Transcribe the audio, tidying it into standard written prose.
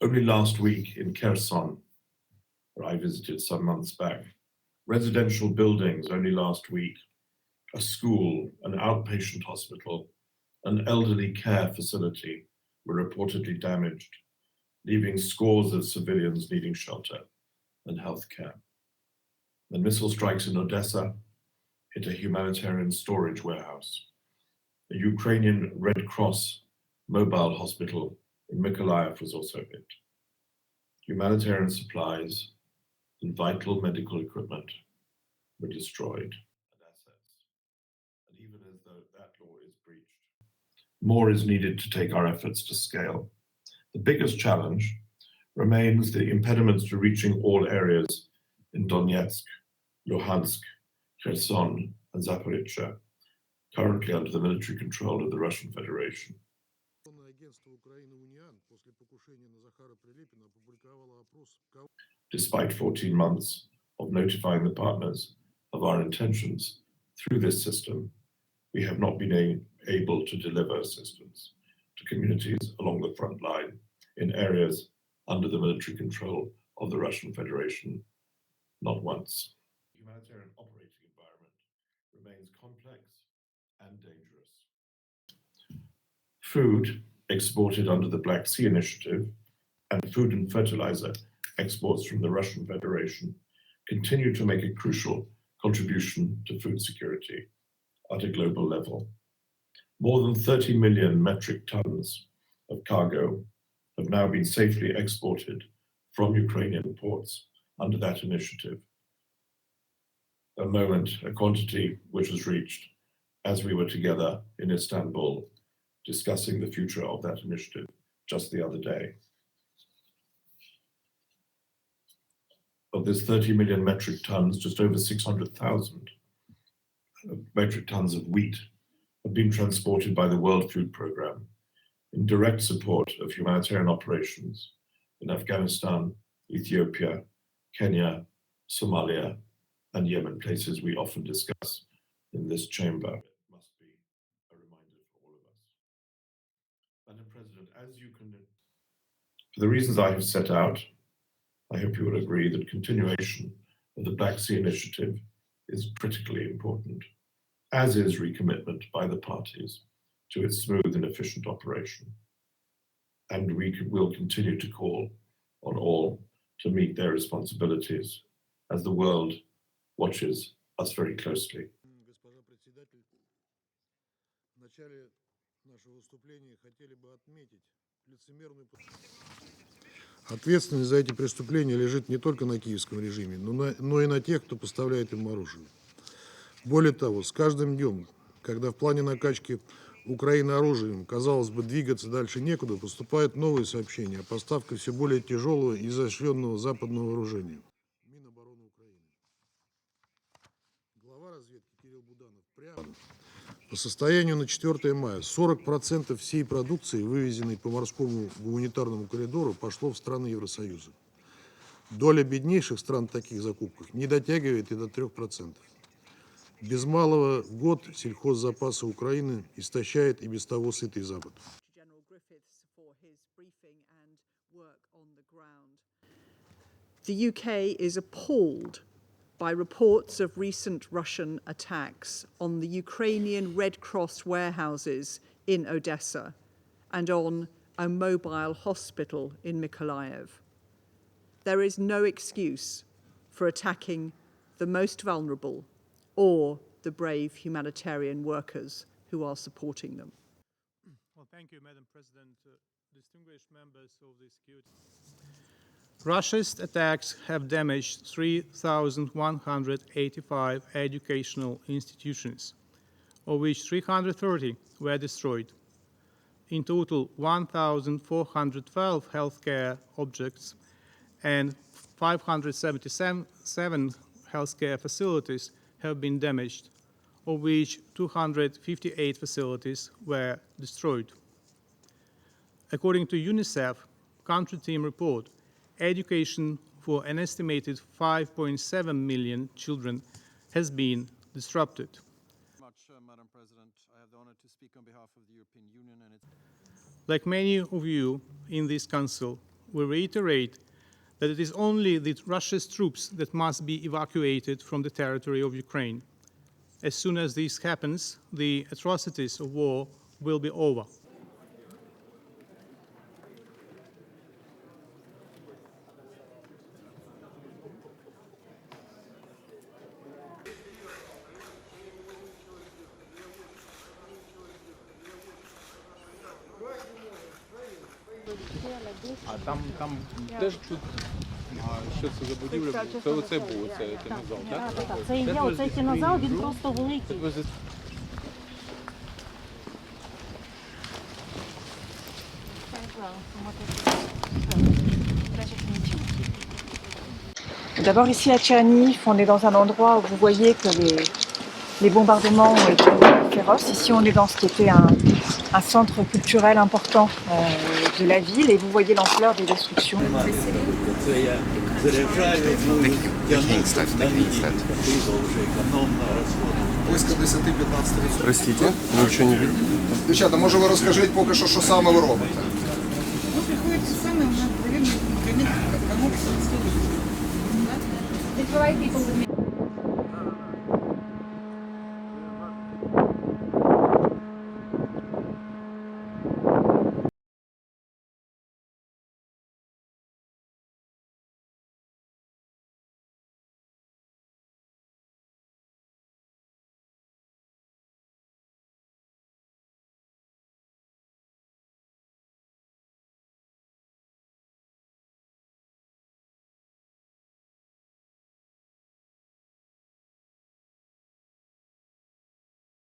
Only last week in Kherson, where I visited some months back, residential buildings only last week, a school, an outpatient hospital, an elderly care facility were reportedly damaged, leaving scores of civilians needing shelter and health care. The missile strikes in Odessa hit a humanitarian storage warehouse. A Ukrainian Red Cross mobile hospital in Mykolaiv was also hit. Humanitarian supplies and vital medical equipment were destroyed and assets. And even as though that law is breached, more is needed to take our efforts to scale. The biggest challenge remains the impediments to reaching all areas in Donetsk, Luhansk, Kherson and Zaporizhzhia, currently under the military control of the Russian Federation. Despite 14 months of notifying the partners of our intentions through this system, we have not been able to deliver assistance to communities along the front line in areas under the military control of the Russian Federation, not once. The humanitarian operating environment remains complex and dangerous. Food exported under the Black Sea Initiative and food and fertilizer exports from the Russian Federation continue to make a crucial contribution to food security at a global level. More than 30 million metric tons of cargo have now been safely exported from Ukrainian ports under that initiative. A quantity which was reached as we were together in Istanbul discussing the future of that initiative just the other day. Of this 30 million metric tons, just over 600,000 metric tons of wheat have been transported by the World Food Programme in direct support of humanitarian operations in Afghanistan, Ethiopia, Kenya, Somalia, and Yemen, places we often discuss in this chamber. It must be a reminder for all of us. Madam President, for the reasons I have set out, I hope you will agree that continuation of the Black Sea Initiative is critically important, as is recommitment by the parties to its smooth and efficient operation. And we will continue to call on all to meet their responsibilities as the world watches us very closely. Ответственность за эти преступления лежит не только на киевском режиме, но и на тех, кто поставляет им оружие. Более того, с каждым днем, когда в плане накачки Украины оружием, казалось бы, двигаться дальше некуда, поступают новые сообщения о поставке все более тяжелого и изощренного западного вооружения. Минобороны Украины. Глава разведки Кирилл Буданов прямо. По состоянию на 4 мая 40% всей продукции, вывезенной по морскому гуманитарному коридору, пошло в страны Евросоюза. Доля беднейших стран в таких закупках не дотягивает и до 3%. Без малого год сельхоззапасы Украины истощает и без того сытый Запад. The UK is appalled by reports of recent Russian attacks on the Ukrainian Red Cross warehouses in Odessa and on a mobile hospital in Mykolaiv. There is no excuse for attacking the most vulnerable or the brave humanitarian workers who are supporting them. Well, thank you, Madam President. Distinguished members of the Security. Russia's attacks have damaged 3,185 educational institutions, of which 330 were destroyed. In total, 1,412 healthcare objects and 577 healthcare facilities have been damaged, of which 258 facilities were destroyed. According to UNICEF country team report, education for an estimated 5.7 million children has been disrupted. Madam President. I have the Like many of you in this Council, we reiterate that it is only Russia's troops that must be evacuated from the territory of Ukraine. As soon as this happens, the atrocities of war will be over. А там теж чуть. А що це за будівля? Це оце було, це кінозал, так? Так. Це і є оцей кінозал, він просто великий. D'abord ici à Tcherniv, on est dans un endroit où vous voyez que les bombardements ont été féroces. Ici on est dans ce qui était un centre culturel important de la ville et vous voyez l'ampleur des destructions. Близько 10-15%. Простите, нічого не видно. Дівчата, може ви розкажіть поки що саме ви робите? Ну, приходится самое, у нас, наверное, например, как комок. They provide people with